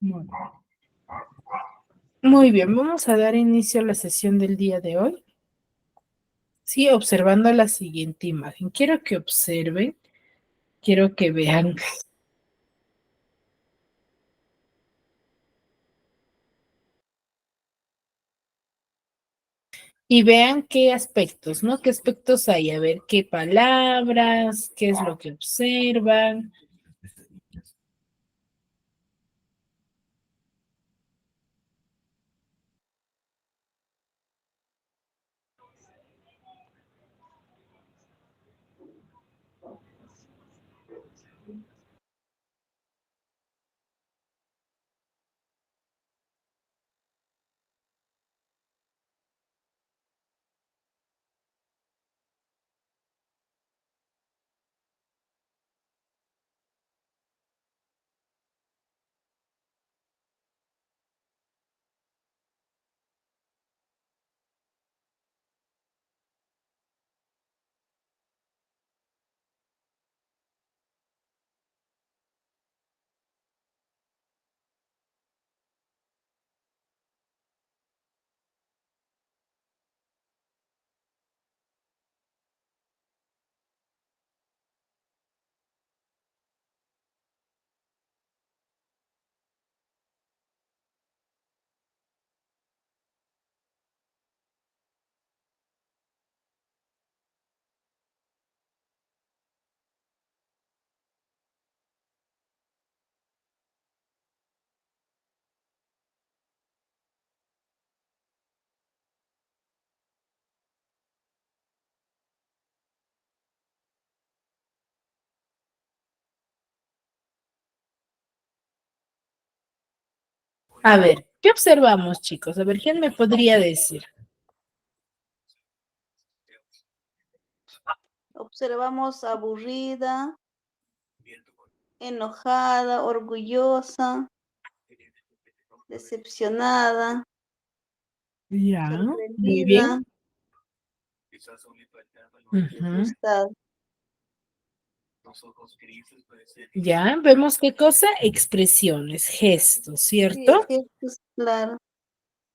Muy bien. Muy bien, vamos a dar inicio a la sesión del día de hoy. Sí, observando la siguiente imagen. Quiero que observen, quiero que vean. Y vean qué aspectos, ¿no? ¿Qué aspectos hay? A ver, qué palabras, qué es lo que observan. A ver, ¿qué observamos, chicos? A ver, ¿quién me podría decir? Observamos aburrida, enojada, orgullosa, decepcionada, Ya, muy sorprendida, bien. y frustrada. Ya, vemos qué cosa, expresiones, gestos, Sí, ¿cierto? gestos, claro.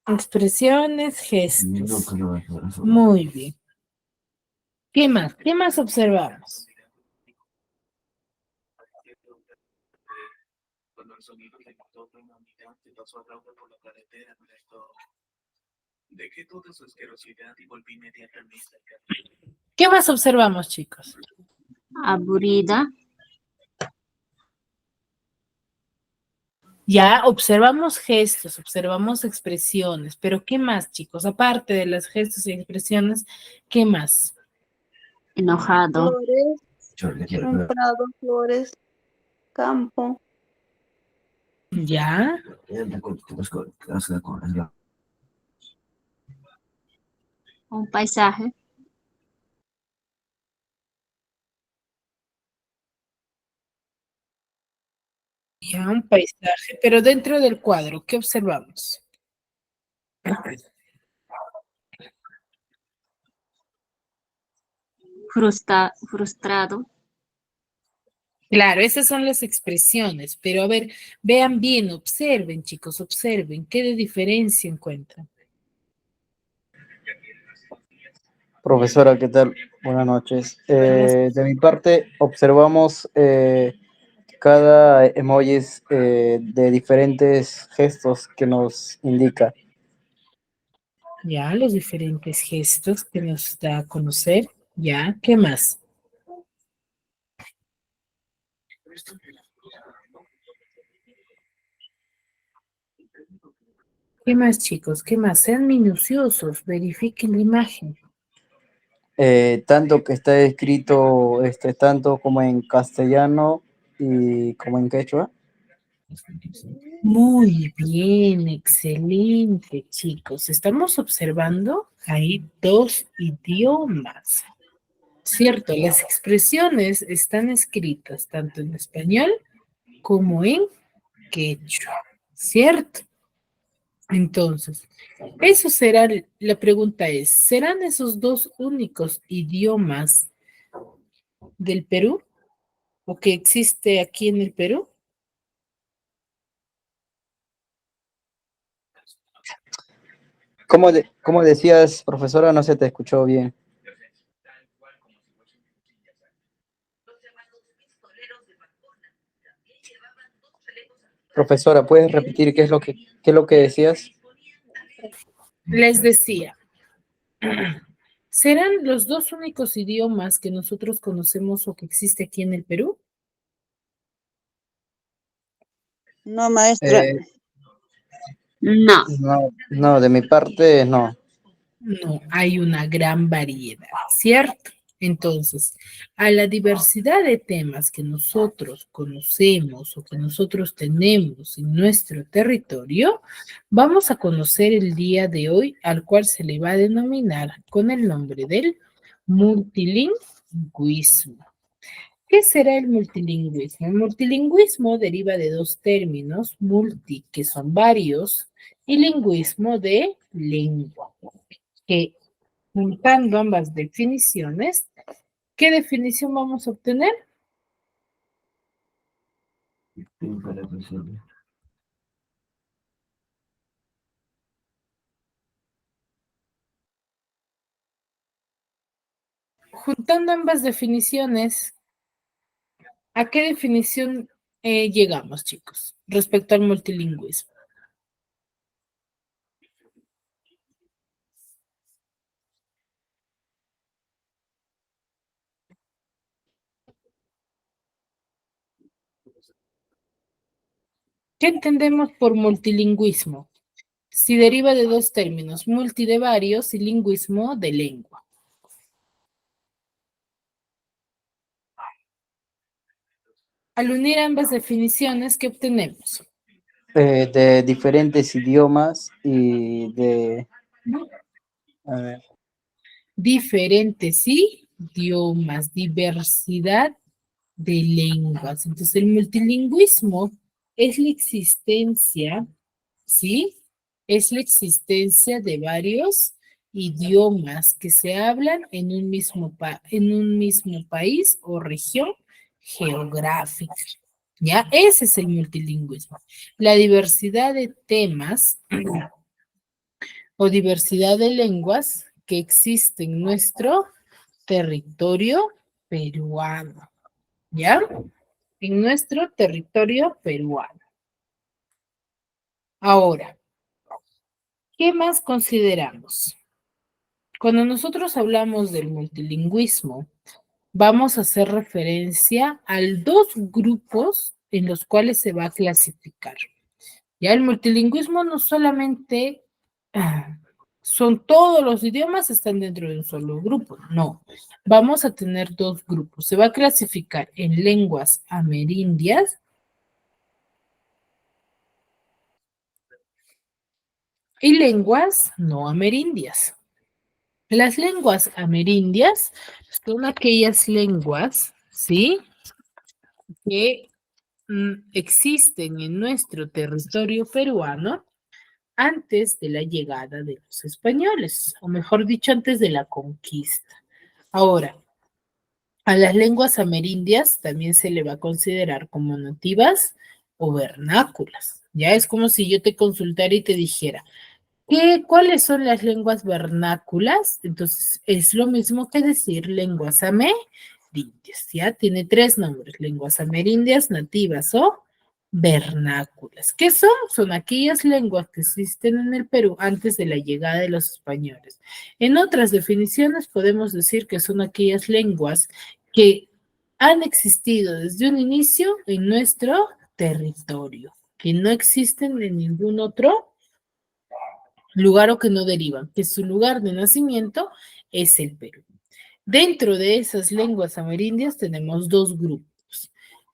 Expresiones, gestos. Muy bien. ¿Qué más? ¿Qué más observamos? ¿Qué más observamos, chicos? Aburrida, Ya observamos gestos, observamos expresiones, pero ¿qué más, chicos? Aparte de los gestos y expresiones, ¿qué más? enojado, Flores, un prado, flores, campo. Ya, un paisaje, ya un paisaje, pero dentro del cuadro, ¿qué observamos? frustrado, Claro, esas son las expresiones, pero a ver, vean bien, observen, chicos, observen, ¿qué de diferencia encuentran? Profesora, ¿qué tal? Buenas noches. Buenas. De mi parte, observamos cada emoji de diferentes gestos que nos indica. Ya, los diferentes gestos que nos da a conocer, ya, ¿qué más? ¿Qué más, chicos? ¿Qué más? Sean minuciosos, verifiquen la imagen. Tanto que está escrito tanto como en castellano y como en quechua. Muy bien, excelente, chicos. Estamos observando ahí dos idiomas. Cierto, las expresiones están escritas tanto en español como en quechua, ¿cierto? Entonces, eso será, la pregunta es, ¿serán esos dos únicos idiomas del Perú o que existe aquí en el Perú? ¿Cómo decías, profesora? No se te escuchó bien. Profesora, ¿puedes repetir qué es lo que decías? Les decía, ¿serán los dos únicos idiomas que nosotros conocemos o que existe aquí en el Perú? No, maestra. No. No, de mi parte, no. No, hay una gran variedad, ¿cierto? Entonces, a la diversidad de temas que nosotros conocemos o que nosotros tenemos en nuestro territorio, vamos a conocer el día de hoy, al cual se le va a denominar con el nombre del multilingüismo. ¿Qué será el multilingüismo? El multilingüismo deriva de dos términos, multi, que son varios, y lingüismo de lengua, que juntando ambas definiciones, ¿qué definición vamos a obtener? Juntando ambas definiciones, ¿a qué definición llegamos, chicos, respecto al multilingüismo? ¿Qué entendemos por multilingüismo? Si deriva de dos términos, multi de varios y lingüismo de lengua. Al unir ambas definiciones, ¿qué obtenemos? De diferentes idiomas y de... A ver, Diferentes idiomas, diversidad de lenguas. Entonces, el multilingüismo es la existencia, ¿sí? Es la existencia de varios idiomas que se hablan en un mismo país o región geográfica. ¿Ya? Ese es el multilingüismo. La diversidad de temas o diversidad de lenguas que existe en nuestro territorio peruano. ¿Ya? En nuestro territorio peruano. Ahora, ¿qué más consideramos? Cuando nosotros hablamos del multilingüismo, vamos a hacer referencia a dos grupos en los cuales se va a clasificar. Ya el multilingüismo no solamente son todos los idiomas están dentro de un solo grupo, no. Vamos a tener dos grupos. Se va a clasificar en lenguas amerindias y lenguas no amerindias. Las lenguas amerindias son aquellas lenguas, ¿sí? Que existen en nuestro territorio peruano antes de la llegada de los españoles, o mejor dicho, antes de la conquista. Ahora, a las lenguas amerindias también se le va a considerar como nativas o vernáculas. Ya es como si yo te consultara y te dijera, ¿cuáles son las lenguas vernáculas? Entonces, es lo mismo que decir lenguas amerindias, ¿ya? Tiene tres nombres, lenguas amerindias, nativas o vernáculas. ¿Qué son? Son aquellas lenguas que existen en el Perú antes de la llegada de los españoles. En otras definiciones podemos decir que son aquellas lenguas que han existido desde un inicio en nuestro territorio, que no existen en ningún otro lugar o que no derivan, que su lugar de nacimiento es el Perú. Dentro de esas lenguas amerindias tenemos dos grupos,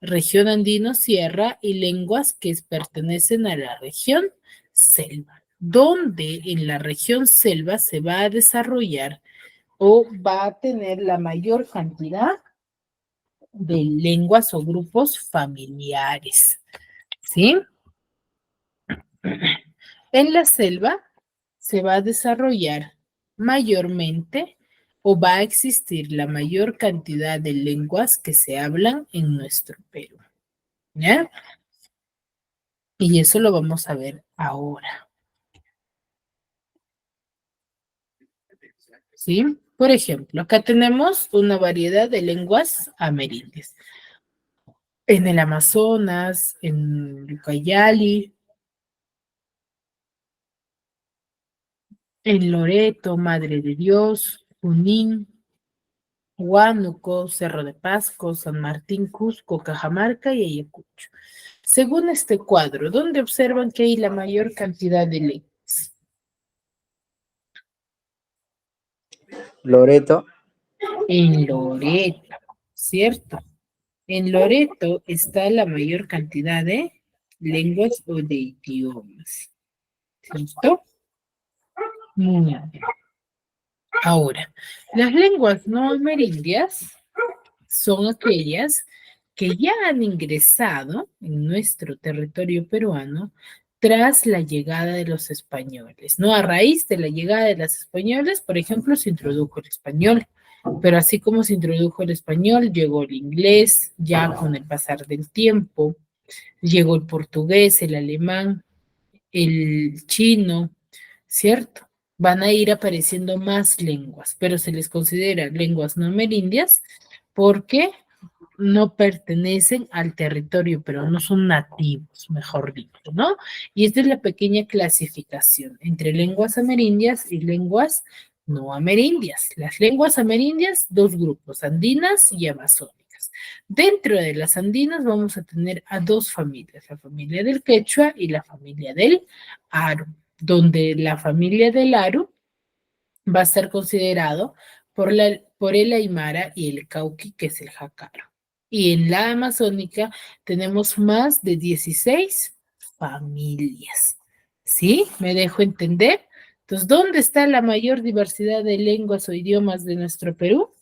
región andino-sierra y lenguas que pertenecen a la región selva, donde en la región selva se va a desarrollar o va a tener la mayor cantidad de lenguas o grupos familiares, ¿sí? En la selva se va a desarrollar mayormente o va a existir la mayor cantidad de lenguas que se hablan en nuestro Perú. ¿Ya? Y eso lo vamos a ver ahora. ¿sí? Por ejemplo, acá tenemos una variedad de lenguas amerindias. En el Amazonas, en Ucayali, en Loreto, Madre de Dios, Junín, Huánuco, Cerro de Pasco, San Martín, Cusco, Cajamarca y Ayacucho. Según este cuadro, ¿dónde observan que hay la mayor cantidad de lenguas? Loreto. En Loreto, ¿cierto? En Loreto está la mayor cantidad de lenguas o de idiomas. ¿Cierto? Muy bien. Ahora, las lenguas no amerindias son aquellas que ya han ingresado en nuestro territorio peruano tras la llegada de los españoles, ¿no? A raíz de la llegada de los españoles, por ejemplo, se introdujo el español, pero así como se introdujo el español, llegó el inglés, ya con el pasar del tiempo, llegó el portugués, el alemán, el chino, ¿cierto? Van a ir apareciendo más lenguas, pero se les considera lenguas no amerindias porque no pertenecen al territorio, pero no son nativos, mejor dicho, ¿no? Y esta es la pequeña clasificación entre lenguas amerindias y lenguas no amerindias. Las lenguas amerindias, dos grupos, andinas y amazónicas. Dentro de las andinas vamos a tener a dos familias, la familia del quechua y la familia del aru, donde la familia del aru va a ser considerado por el aymara y el cauqui, que es el jacaro. Y en la amazónica tenemos más de 16 familias. ¿Sí? ¿Me dejo entender? Entonces, ¿dónde está la mayor diversidad de lenguas o idiomas de nuestro Perú?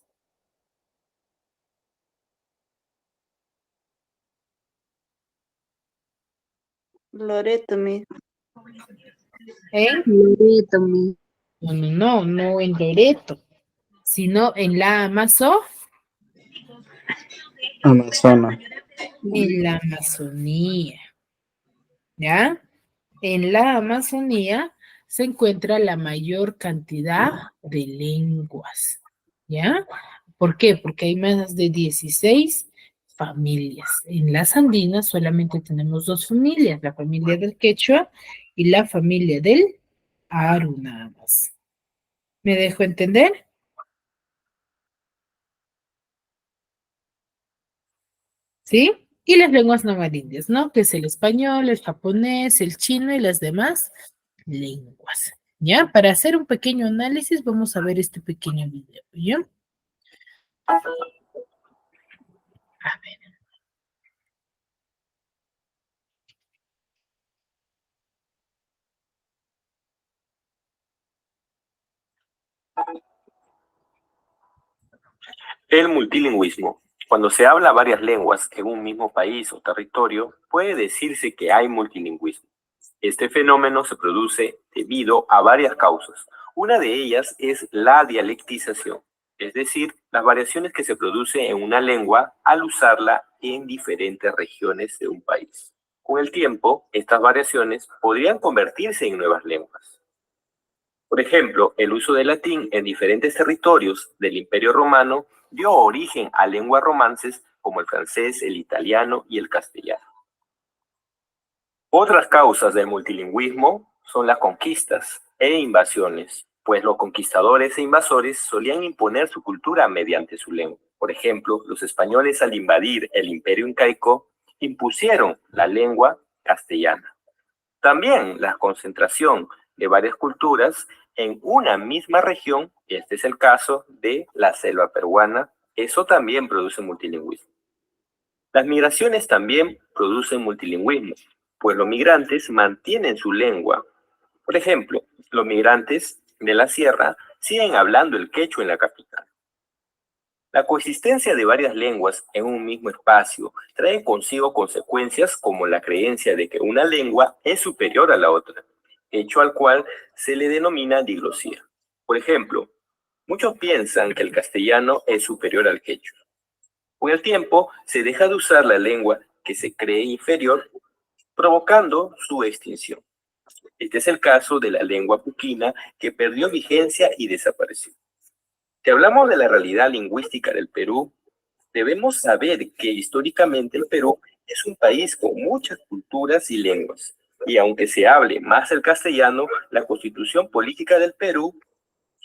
Loreto, mi. ¿En? Loreto, mi. No en Loreto, sino en la Amazonas. en la Amazonía. ¿Ya? En la Amazonía se encuentra la mayor cantidad de lenguas, ¿ya? ¿Por qué? Porque hay más de 16 familias. En las andinas solamente tenemos dos familias, la familia del quechua y la familia del aru nada más. ¿Me dejo entender? ¿Sí? Y las lenguas no amerindias, ¿no? Que es el español, el japonés, el chino y las demás lenguas. ¿Ya? Para hacer un pequeño análisis, vamos a ver este pequeño video, ¿ya? A ver. El multilingüismo. Cuando se habla varias lenguas en un mismo país o territorio, puede decirse que hay multilingüismo. Este fenómeno se produce debido a varias causas. Una de ellas es la dialectización, es decir, las variaciones que se producen en una lengua al usarla en diferentes regiones de un país. Con el tiempo, estas variaciones podrían convertirse en nuevas lenguas. Por ejemplo, el uso del latín en diferentes territorios del Imperio Romano dio origen a lenguas romances como el francés, el italiano y el castellano. Otras causas del multilingüismo son las conquistas e invasiones, pues los conquistadores e invasores solían imponer su cultura mediante su lengua. Por ejemplo, los españoles al invadir el Imperio Incaico impusieron la lengua castellana. También la concentración de varias culturas en una misma región, este es el caso de la selva peruana, eso también produce multilingüismo. Las migraciones también producen multilingüismo, pues los migrantes mantienen su lengua. Por ejemplo, los migrantes de la sierra siguen hablando el quechua en la capital. La coexistencia de varias lenguas en un mismo espacio trae consigo consecuencias como la creencia de que una lengua es superior a la otra, hecho al cual se le denomina diglosía. Por ejemplo, muchos piensan que el castellano es superior al quechua. Con el tiempo, se deja de usar la lengua que se cree inferior, provocando su extinción. Este es el caso de la lengua puquina, que perdió vigencia y desapareció. Si hablamos de la realidad lingüística del Perú, debemos saber que históricamente el Perú es un país con muchas culturas y lenguas. Y aunque se hable más el castellano, la Constitución Política del Perú,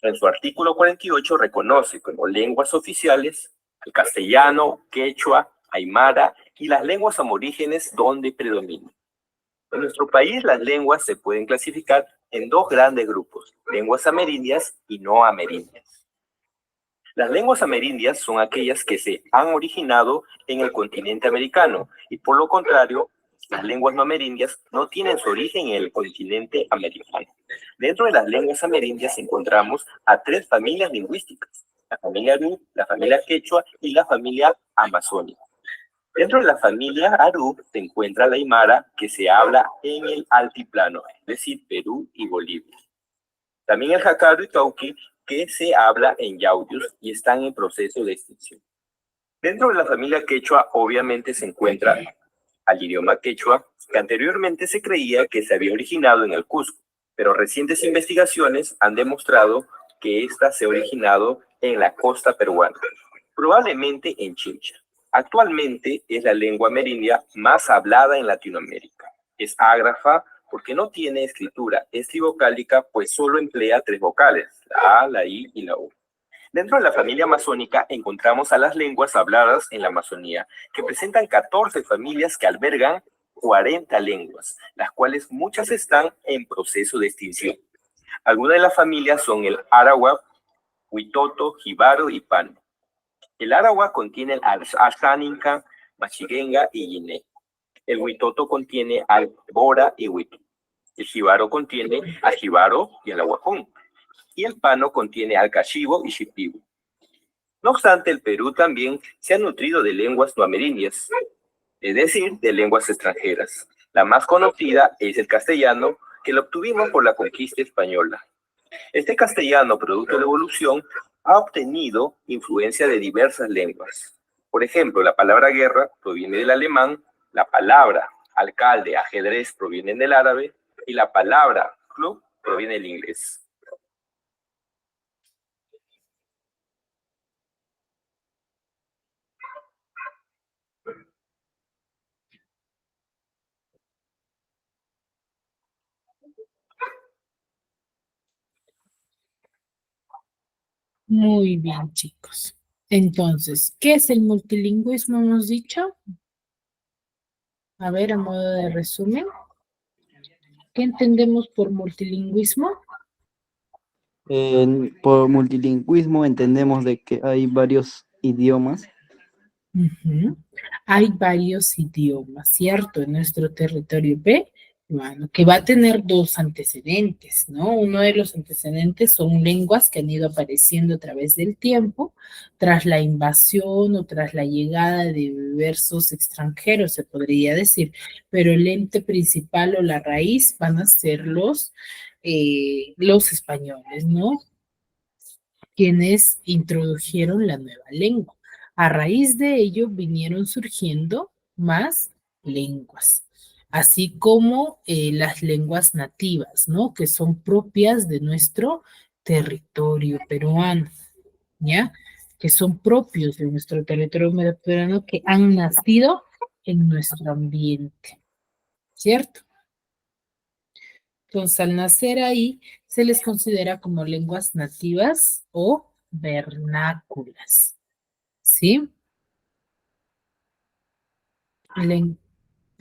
en su artículo 48, reconoce como lenguas oficiales el castellano, quechua, aymara y las lenguas aborígenes donde predominan. En nuestro país, las lenguas se pueden clasificar en dos grandes grupos, lenguas amerindias y no amerindias. Las lenguas amerindias son aquellas que se han originado en el continente americano y por lo contrario, las lenguas no amerindias no tienen su origen en el continente americano. Dentro de las lenguas amerindias encontramos a tres familias lingüísticas, la familia Aru, la familia Quechua y la familia amazónica. Dentro de la familia Aru se encuentra la aymara, que se habla en el altiplano, es decir, Perú y Bolivia. También el jacaru y cauqui, que se habla en Yauyos y están en proceso de extinción. Dentro de la familia quechua, obviamente, se encuentra al idioma quechua, que anteriormente se creía que se había originado en el Cusco, pero recientes investigaciones han demostrado que ésta se ha originado en la costa peruana, probablemente en Chincha. Actualmente es la lengua amerindia más hablada en Latinoamérica. Es ágrafa porque no tiene escritura estrivocálica, pues solo emplea tres vocales, la A, la I y la U. Dentro de la familia amazónica encontramos a las lenguas habladas en la Amazonía, que presentan 14 familias que albergan 40 lenguas, las cuales muchas están en proceso de extinción. Algunas de las familias son el Arawak, Huitoto, Jibaro y Pano. El Arawak contiene el Ashaninka, Machiguenga y Yiné. El Huitoto contiene al Bora y Huito. El Jibaro contiene al Jibaro y al Ahuacón. Y el Pano contiene al Cachibo y Shipibo. No obstante, el Perú también se ha nutrido de lenguas no amerindias, es decir, de lenguas extranjeras. La más conocida es el castellano, que lo obtuvimos por la conquista española. Este castellano, producto de la evolución, ha obtenido influencia de diversas lenguas. Por ejemplo, la palabra guerra proviene del alemán, la palabra alcalde, ajedrez proviene del árabe y la palabra club proviene del inglés. Muy bien, chicos. Entonces, ¿qué es el multilingüismo? Hemos dicho. A ver, a modo de resumen. ¿Qué entendemos por multilingüismo? Por multilingüismo entendemos de que hay varios idiomas. Ujú. Hay varios idiomas, ¿cierto? En nuestro territorio B, bueno, que va a tener dos antecedentes, ¿no? Uno de los antecedentes son lenguas que han ido apareciendo a través del tiempo, tras la invasión o tras la llegada de diversos extranjeros, se podría decir, pero el ente principal o la raíz van a ser los españoles, ¿no? Quienes introdujeron la nueva lengua. A raíz de ello vinieron surgiendo más lenguas, así como las lenguas nativas, ¿no? Que son propias de nuestro territorio peruano, ¿ya? Que son propios de nuestro territorio peruano, que han nacido en nuestro ambiente, ¿cierto? Entonces, al nacer ahí, se les considera como lenguas nativas o vernáculas, ¿sí?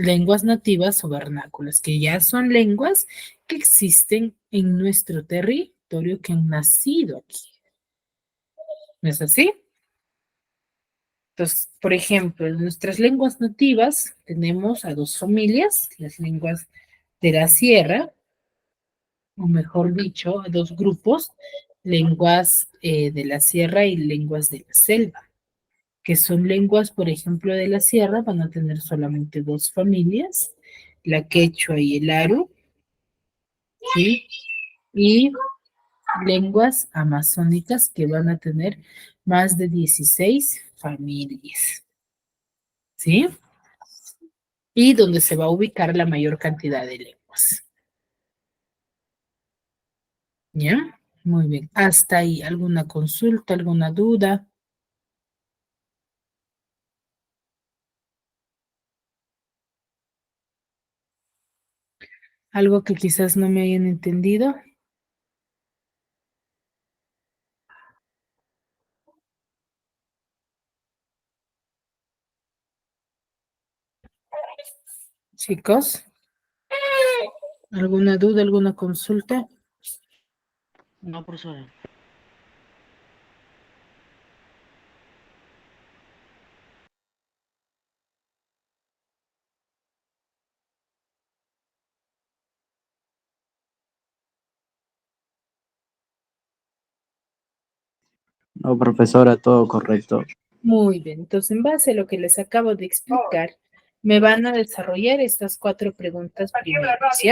Lenguas nativas o vernáculas, que ya son lenguas que existen en nuestro territorio, que han nacido aquí. ¿No es así? Entonces, por ejemplo, en nuestras lenguas nativas tenemos a dos familias, las lenguas de la sierra, o mejor dicho, a dos grupos, lenguas de la sierra y lenguas de la selva, que son lenguas, por ejemplo, de la sierra, van a tener solamente dos familias, la quechua y el aru, ¿sí? Y lenguas amazónicas que van a tener más de 16 familias, ¿sí? Y donde se va a ubicar la mayor cantidad de lenguas. ¿Ya? Muy bien. Hasta ahí. ¿Alguna consulta, alguna duda? ¿Algo que quizás no me hayan entendido? Chicos, ¿alguna duda, alguna consulta? No, profesora. No, profesora, todo correcto. Muy bien. Entonces, en base a lo que les acabo de explicar, me van a desarrollar estas 4 preguntas primero, ¿sí?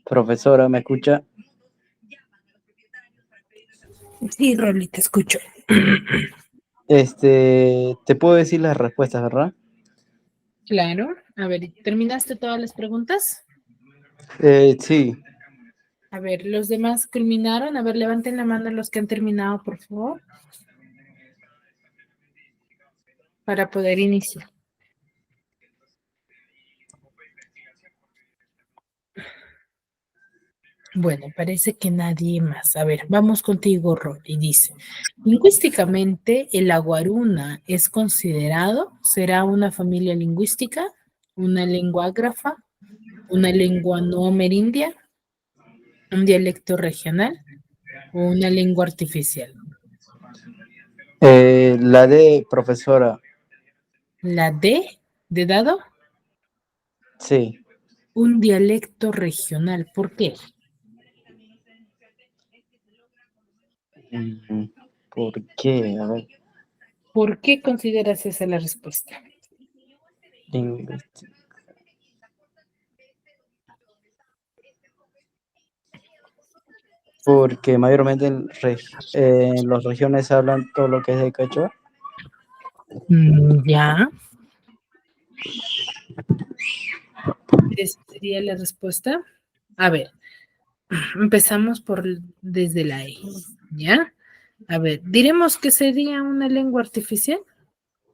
Profesora, ¿me escucha? Sí, Rolly, te escucho. Te puedo decir las respuestas, ¿verdad? Claro. A ver, ¿terminaste todas las preguntas? Sí. A ver, ¿los demás culminaron? A ver, levanten la mano los que han terminado, por favor. para poder iniciar. Bueno, parece que nadie más. A ver, vamos contigo, Rory. Dice, lingüísticamente, el aguaruna es considerado, será una familia lingüística, una lengua ágrafa, una lengua no amerindia, un dialecto regional o una lengua artificial. La D, profesora. La D de dado, Sí. un dialecto regional. ¿Por qué? Mm, ¿Por qué? A ver. ¿Por qué consideras esa la respuesta? Lingüística. Porque mayormente en las regiones hablan todo lo que es de quechua. Ya. Esa sería la respuesta. A ver, empezamos por desde la E, ¿ya? A ver, diremos que sería una lengua artificial.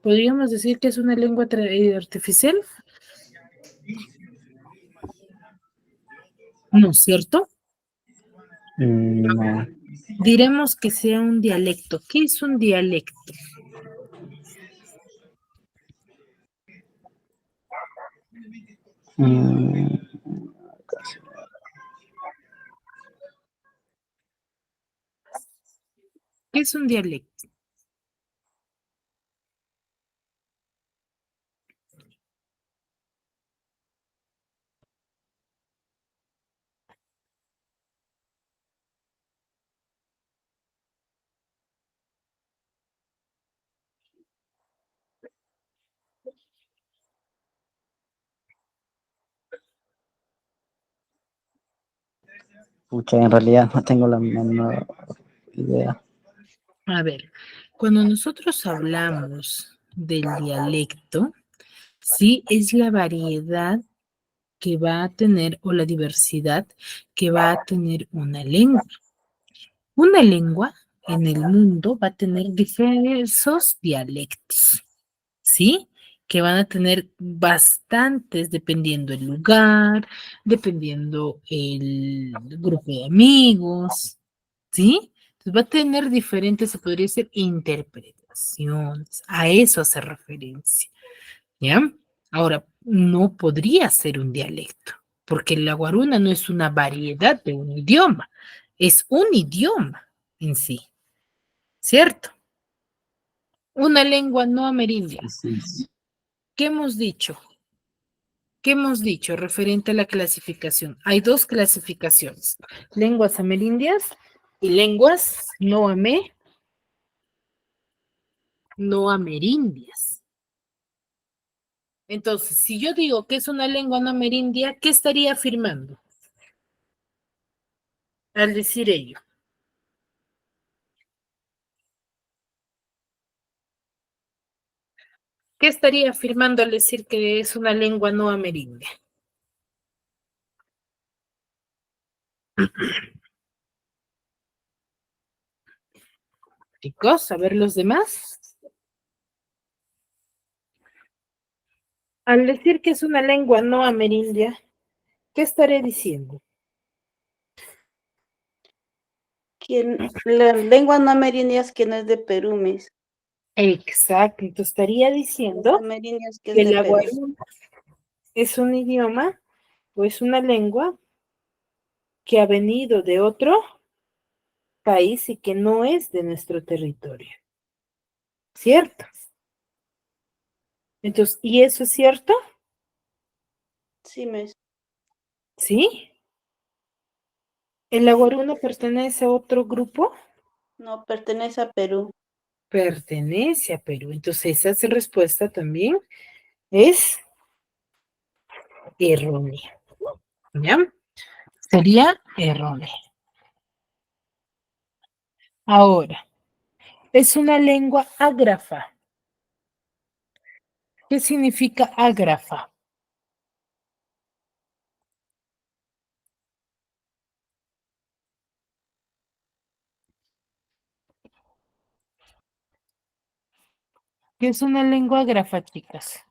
¿Podríamos decir que es una lengua artificial? ¿No es cierto? No. Diremos que sea un dialecto. ¿Qué es un dialecto? Mm, ¿Qué es un dialecto? Pucha, en realidad no tengo la menor idea. A ver, cuando nosotros hablamos del dialecto, sí es la variedad que va a tener o la diversidad que va a tener una lengua. Una lengua en el mundo va a tener diversos dialectos, ¿sí? Que van a tener bastantes dependiendo el lugar, dependiendo el grupo de amigos, ¿sí? Entonces va a tener diferentes, se podría decir, interpretaciones. A eso hace referencia, ¿ya? Ahora, no podría ser un dialecto, porque la guaruna no es una variedad de un idioma, es un idioma en sí, ¿cierto? Una lengua no amerindia. Sí, sí. ¿Qué hemos dicho? ¿Qué hemos dicho referente a la clasificación? Hay dos clasificaciones, lenguas amerindias y lenguas no amerindias. Entonces, si yo digo que es una lengua no amerindia, ¿qué estaría afirmando al decir ello? ¿Qué estaría afirmando al decir que es una lengua no amerindia? Chicos, a ver los demás. Al decir que es una lengua no amerindia, ¿qué estaré diciendo? La lengua no amerindia es que no es de Perú, mis. Exacto, entonces estaría Las diciendo amerindias que es que de la Perú. guaruna es un idioma o es una lengua que ha venido de otro país y que no es de nuestro territorio, ¿cierto? Entonces, ¿y eso es cierto? Sí, mis. ¿Sí? ¿El aguaruna pertenece a otro grupo? No, pertenece a Perú. Pertenece a Perú. Entonces, esa respuesta también es errónea. ¿Ya? Sería errónea. Ahora, es una lengua ágrafa. ¿Qué significa ágrafa? ¿Qué es una lengua ágrafa, chicas?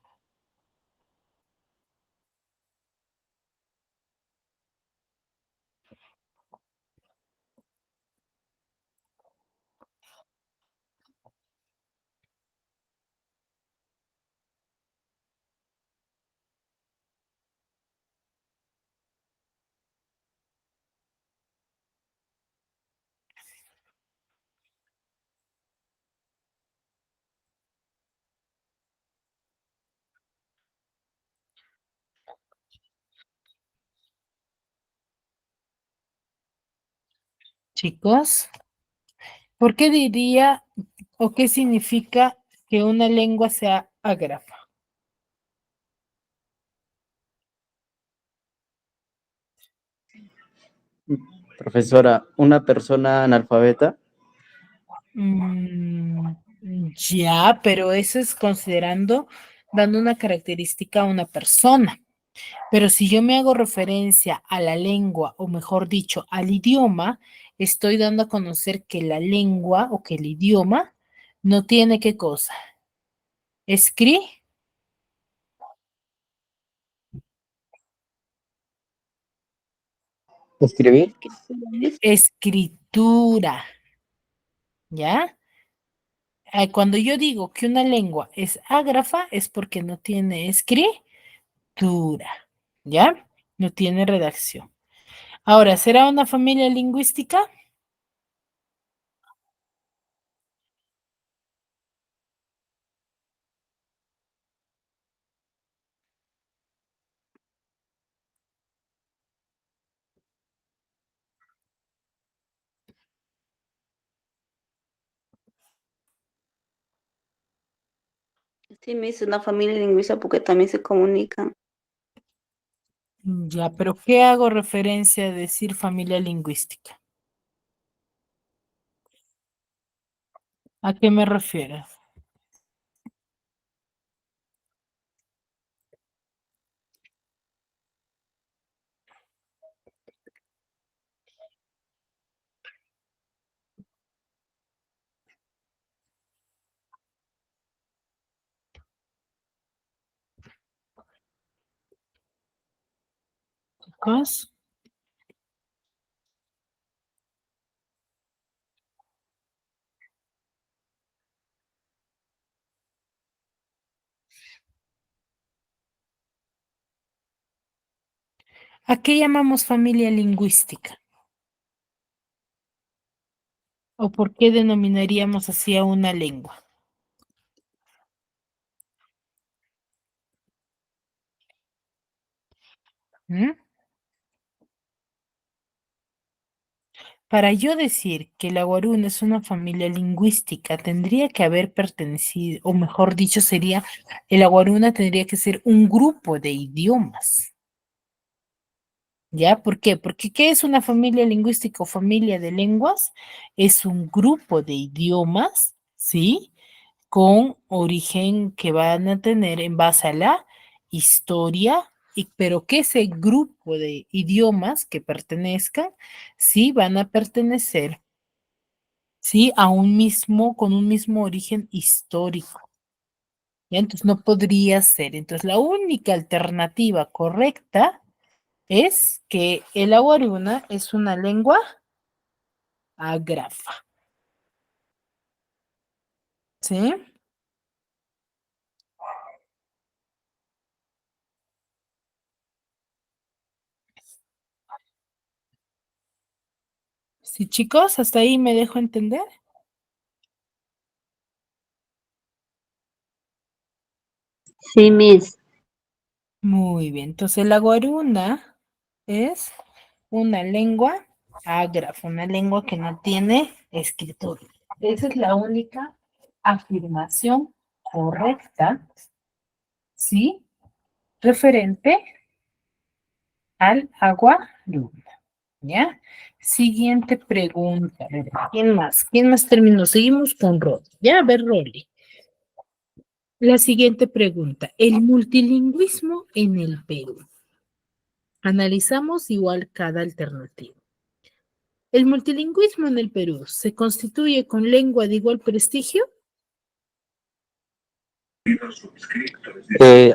Chicos, ¿por qué diría o qué significa que una lengua sea ágrafa? Profesora, una persona analfabeta. Mm, ya, pero eso es considerando, dando una característica a una persona. Pero si yo me hago referencia a la lengua, o mejor dicho, al idioma, estoy dando a conocer que la lengua o que el idioma no tiene qué cosa. Escribir. Escritura, ¿ya? Cuando yo digo que una lengua es ágrafa, es porque no tiene escritura, ¿ya? No tiene redacción. Ahora, ¿será una familia lingüística? Sí, me dice una familia lingüista porque también se comunican. Ya, pero ¿qué hago referencia a decir familia lingüística? ¿A qué me refiero? Chicos, ¿a qué llamamos familia lingüística? ¿O por qué denominaríamos así a una lengua? ¿Mm? Para yo decir que la guaruna es una familia lingüística, tendría que haber pertenecido, o mejor dicho, sería, el aguaruna tendría que ser un grupo de idiomas. ¿Ya? ¿Por qué? Porque ¿qué es una familia lingüística o familia de lenguas? Es un grupo de idiomas, ¿sí? Con origen que van a tener en base a la historia, pero que ese grupo de idiomas que pertenezcan, sí van a pertenecer, sí, a un mismo, con un mismo origen histórico. ¿Ya? Entonces no podría ser. Entonces la única alternativa correcta es que el aguaruna es una lengua ágrafa. ¿Sí? Sí, chicos, hasta ahí me dejo entender. Sí, Miss. Muy bien, entonces la guaruna es una lengua ágrafa, una lengua que no tiene escritura. Esa es la única afirmación correcta, ¿sí? Referente al aguaruna, ¿ya? Siguiente pregunta. A ver, ¿quién más? ¿Quién más terminó? Seguimos con Rod. Ya, a ver, Rolly. La siguiente pregunta. El multilingüismo en el Perú. Analizamos igual cada alternativa. ¿El multilingüismo en el Perú se constituye con lengua de igual prestigio?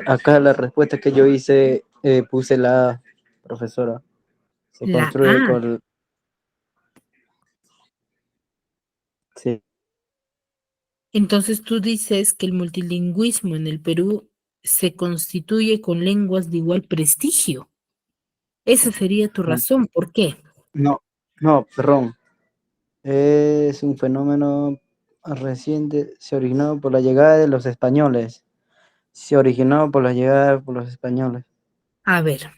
Acá la respuesta que yo hice, puse la A, profesora. Se La construye A. con... Sí, Entonces tú dices que el multilingüismo en el Perú se constituye con lenguas de igual prestigio. Esa sería tu razón. ¿Por qué? no, no, perdón. Es un fenómeno reciente, se originó por la llegada de los españoles. Se originó por la llegada por los españoles. A ver,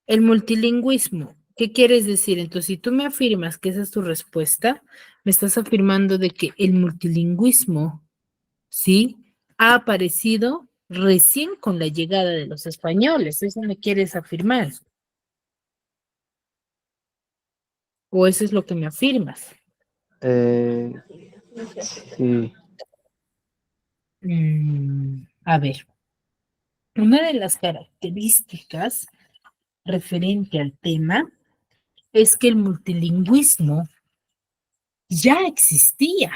el multilingüismo, ¿qué quieres decir? Entonces, si tú me afirmas que esa es tu respuesta, me estás afirmando de que el multilingüismo, ¿sí? Ha aparecido recién con la llegada de los españoles. ¿Eso me quieres afirmar? ¿O eso es lo que me afirmas? Eh, sí, A ver, una de las características referente al tema es que el multilingüismo ya existía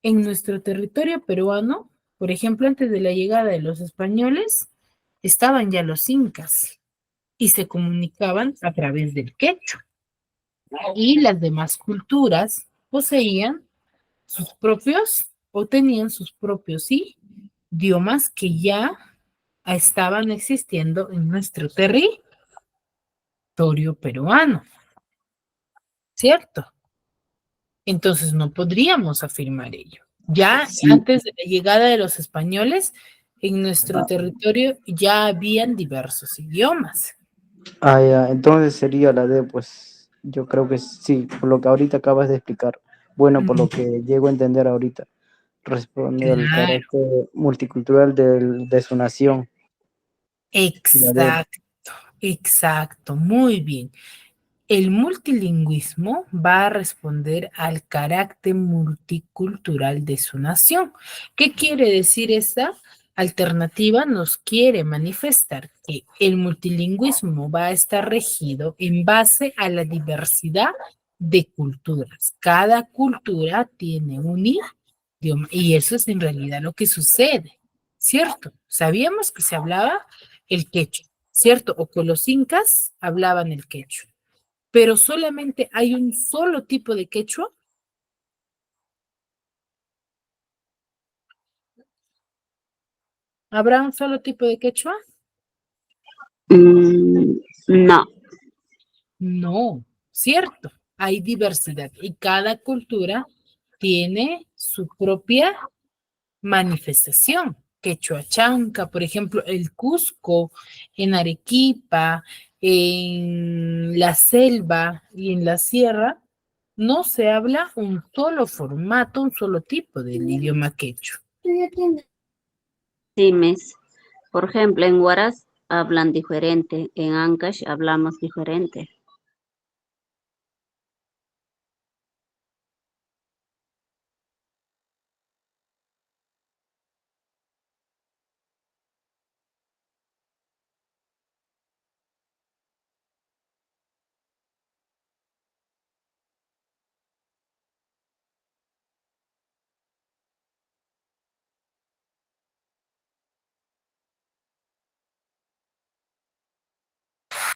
en nuestro territorio peruano. Por ejemplo, antes de la llegada de los españoles, estaban ya los incas y se comunicaban a través del quechua. Y las demás culturas poseían sus propios o tenían sus propios idiomas que ya estaban existiendo en nuestro territorio peruano, ¿cierto? Entonces no podríamos afirmar ello. Ya sí. antes de la llegada de los españoles, en nuestro territorio ya habían diversos idiomas. Ah, ya, entonces sería la D, pues yo creo que sí, por lo que ahorita acabas de explicar. Bueno, por lo que llego a entender ahorita, responde al Claro, carácter multicultural de su nación. La D. exacto, exacto, muy bien. El multilingüismo va a responder al carácter multicultural de su nación. ¿Qué quiere decir esta alternativa? Nos quiere manifestar que el multilingüismo va a estar regido en base a la diversidad de culturas. Cada cultura tiene un idioma y eso es en realidad lo que sucede, ¿cierto? Sabíamos que se hablaba el quechua, ¿cierto? O que los incas hablaban el quechua, pero solamente hay un solo tipo de quechua. ¿Habrá un solo tipo de quechua? No. No, cierto. Hay diversidad y cada cultura tiene su propia manifestación. Quechua chanca, por ejemplo, el Cusco, en Arequipa, en la selva y en la sierra, no se habla un solo formato, un solo tipo del idioma quechua. Sí, Miss. Por ejemplo, en Huaraz hablan diferente, en Ancash hablamos diferente.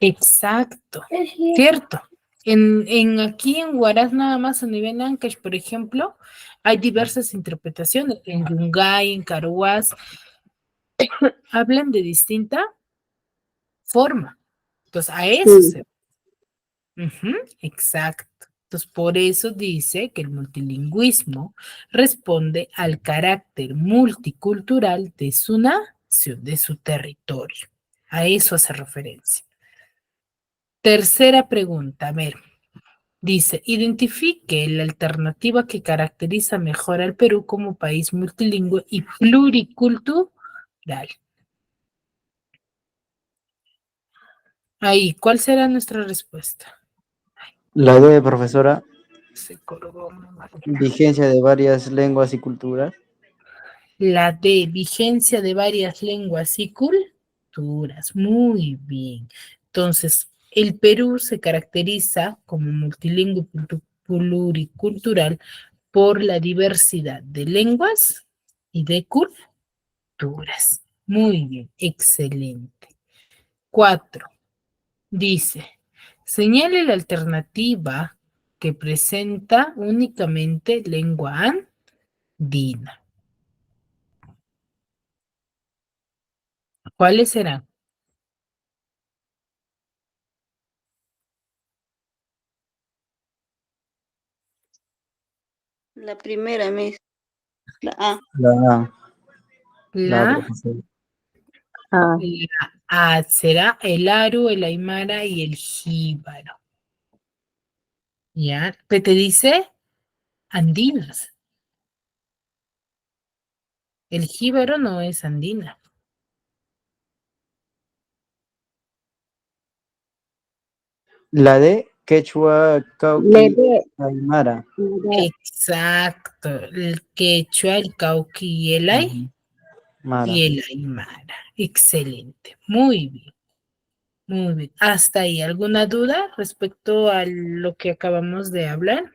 Exacto, cierto. Aquí en Huaraz nada más a nivel Ancash, por ejemplo, hay diversas interpretaciones. En Yungay, en Caruaç, hablan de distinta forma. Entonces, a eso Sí. se... Ujú, exacto. Entonces, por eso dice que el multilingüismo responde al carácter multicultural de su nación, de su territorio. A eso hace referencia. Tercera pregunta, a ver. Dice, identifique la alternativa que caracteriza mejor al Perú como país multilingüe y pluricultural. Ahí, ¿cuál será nuestra respuesta? La D, profesora, Se colgó, mamá. vigencia de varias lenguas y culturas. La D, vigencia de varias lenguas y culturas. Muy bien. Entonces, el Perú se caracteriza como multilingüe y pluricultural por la diversidad de lenguas y de culturas. estructuras. Muy bien, excelente. 4. Dice, señale la alternativa que presenta únicamente lengua andina. ¿Cuáles serán? La primera, Miss. La A. La A, la La, profesora. Ah, la A será el Aru, el Aymara y el Jíbaro. ¿Ya? ¿Qué te dice? Andinas. El Jíbaro no es andina. La D, Quechua, le Cauqui, de, Aymara. Exacto. El quechua, el cauqui Ujú. Mara. y el aymara. Excelente. Muy bien. Muy bien. ¿Hasta ahí alguna duda respecto a lo que acabamos de hablar?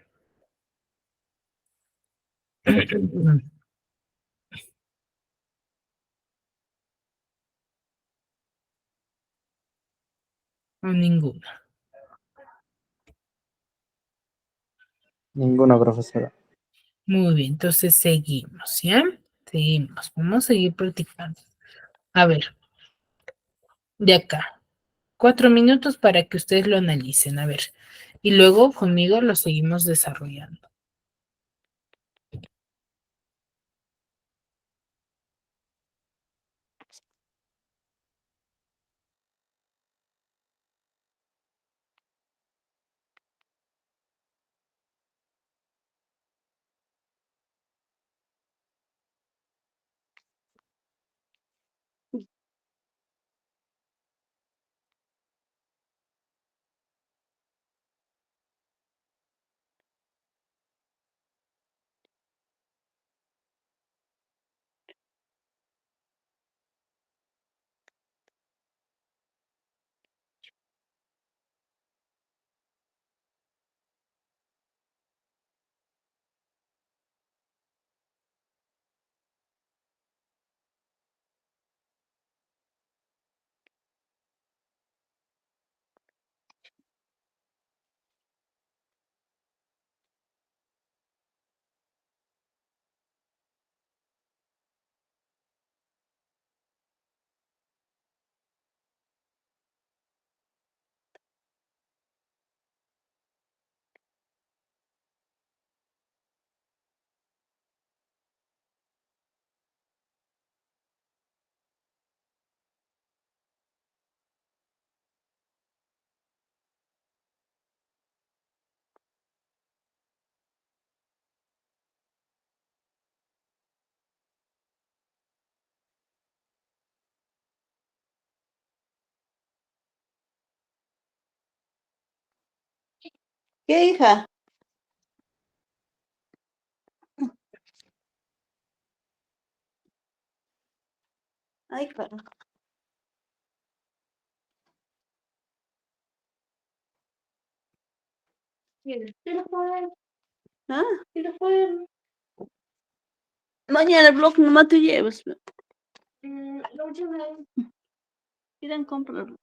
O ninguna. Ninguna profesora. Muy bien, entonces seguimos, ¿ya? Seguimos. Vamos a seguir practicando. A ver, de acá. 4 minutos para que ustedes lo analicen. A ver. Y luego conmigo lo seguimos desarrollando. ¿Qué, hija? Ay, carajo. ¿Ah? Mañana el blog nomás te llevas. Irán a comprarlo.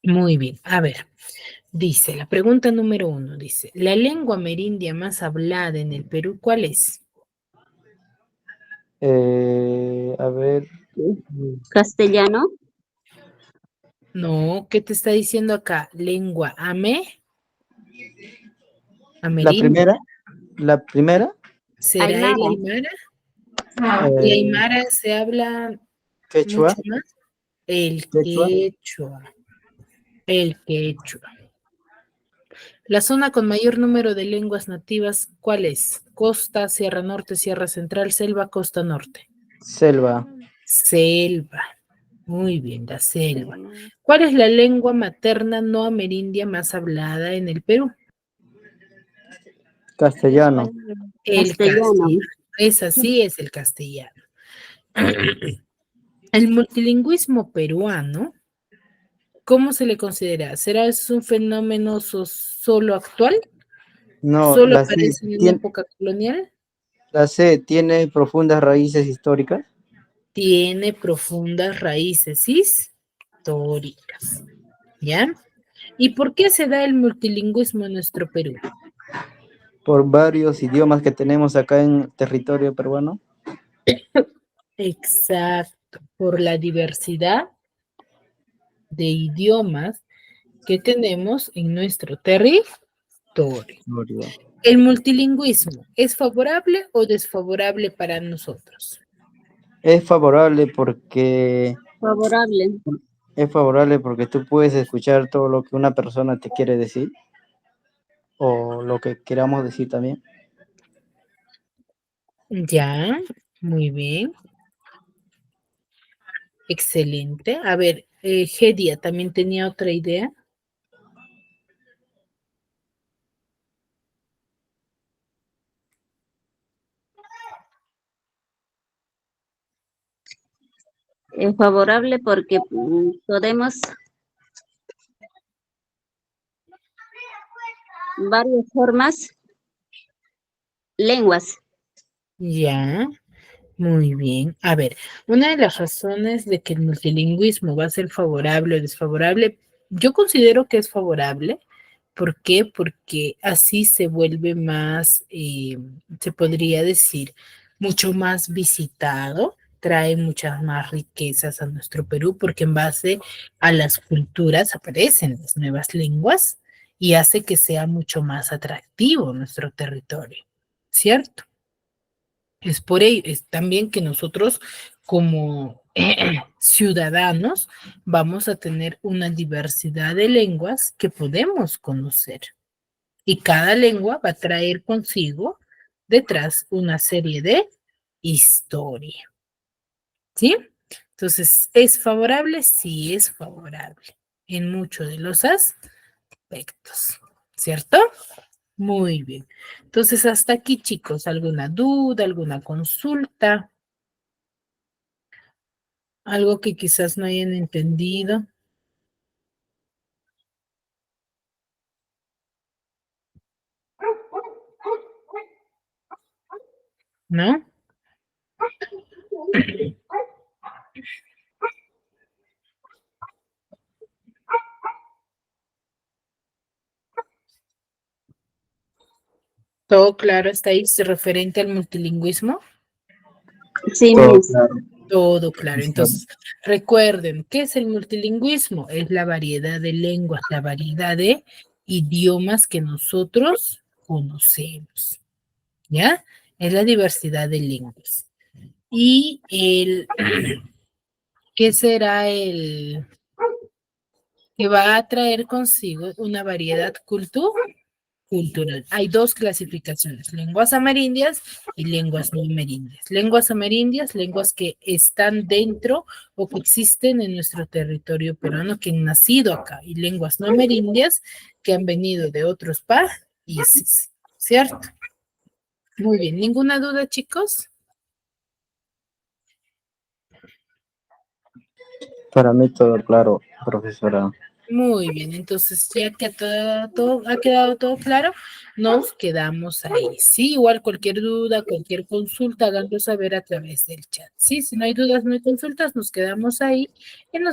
Muy bien, a ver, dice, la pregunta número 1, dice, ¿la lengua amerindia más hablada en el Perú cuál es? A ver, Castellano, No, ¿qué te está diciendo acá? ¿Lengua la amerindia? primera, la primera, ¿Será el Aymara, Aymara? ¿Y eh, Aymara se habla quechua, mucho más? El quechua, quechua, el quechua. La zona con mayor número de lenguas nativas, ¿cuál es? Costa, Sierra Norte, Sierra Central, selva, costa norte. selva, Selva. Muy bien, la selva. ¿Cuál es la lengua materna no amerindia más hablada en el Perú? castellano, El castellano. castellano. Esa sí es el castellano. El multilingüismo peruano, ¿cómo se le considera? ¿Será es un fenómeno solo actual? no, ¿Solo aparece en época colonial? la C tiene profundas raíces históricas. Tiene profundas raíces históricas. ¿Ya? ¿Y por qué se da el multilingüismo en nuestro Perú? Por varios idiomas que tenemos acá en territorio peruano. Exacto, por la diversidad de idiomas que tenemos en nuestro territorio. ¿El multilingüismo es favorable o desfavorable para nosotros? Es favorable porque Favorable. tú puedes escuchar todo lo que una persona te quiere decir o lo que queramos decir también. Ya, muy bien, excelente. A ver, Gedia también tenía otra idea. Favorable porque podemos varias formas, lenguas. Ya, muy bien. A ver, una de las razones de que el multilingüismo va a ser favorable o desfavorable, yo considero que es favorable. ¿Por qué? Porque así se vuelve más, se podría decir, mucho más visitado, trae muchas más riquezas a nuestro Perú, porque en base a las culturas aparecen las nuevas lenguas y hace que sea mucho más atractivo nuestro territorio, ¿cierto? Es por ello, es también que nosotros como ciudadanos vamos a tener una diversidad de lenguas que podemos conocer. Y cada lengua va a traer consigo detrás una serie de historia. ¿Sí? Entonces, ¿es favorable? Sí, es favorable en muchos de los aspectos. ¿Cierto? Muy bien. Entonces, hasta aquí, chicos, ¿alguna duda, alguna consulta? Algo que quizás no hayan entendido, ¿no? ¿Todo claro está ahí referente al multilingüismo? Sí, Todo Miss. claro. Todo claro. Listo. Entonces, recuerden, ¿qué es el multilingüismo? Es la variedad de lenguas, la variedad de idiomas que nosotros conocemos, ¿ya? Es la diversidad de lenguas. Y ¿qué será el que va a traer consigo una variedad cultural? Hay dos clasificaciones, lenguas amerindias y lenguas no amerindias. Lenguas amerindias, lenguas que están dentro o que existen en nuestro territorio peruano, que han nacido acá, y lenguas no amerindias que han venido de otros países, ¿cierto? Muy bien, ¿ninguna duda, chicos? Para mí todo claro, profesora. Muy bien, entonces ya que ha quedado todo claro, nos quedamos ahí. Sí, igual cualquier duda, cualquier consulta, háganlo saber a través del chat. Sí, si no hay dudas, no hay consultas, nos quedamos ahí y nos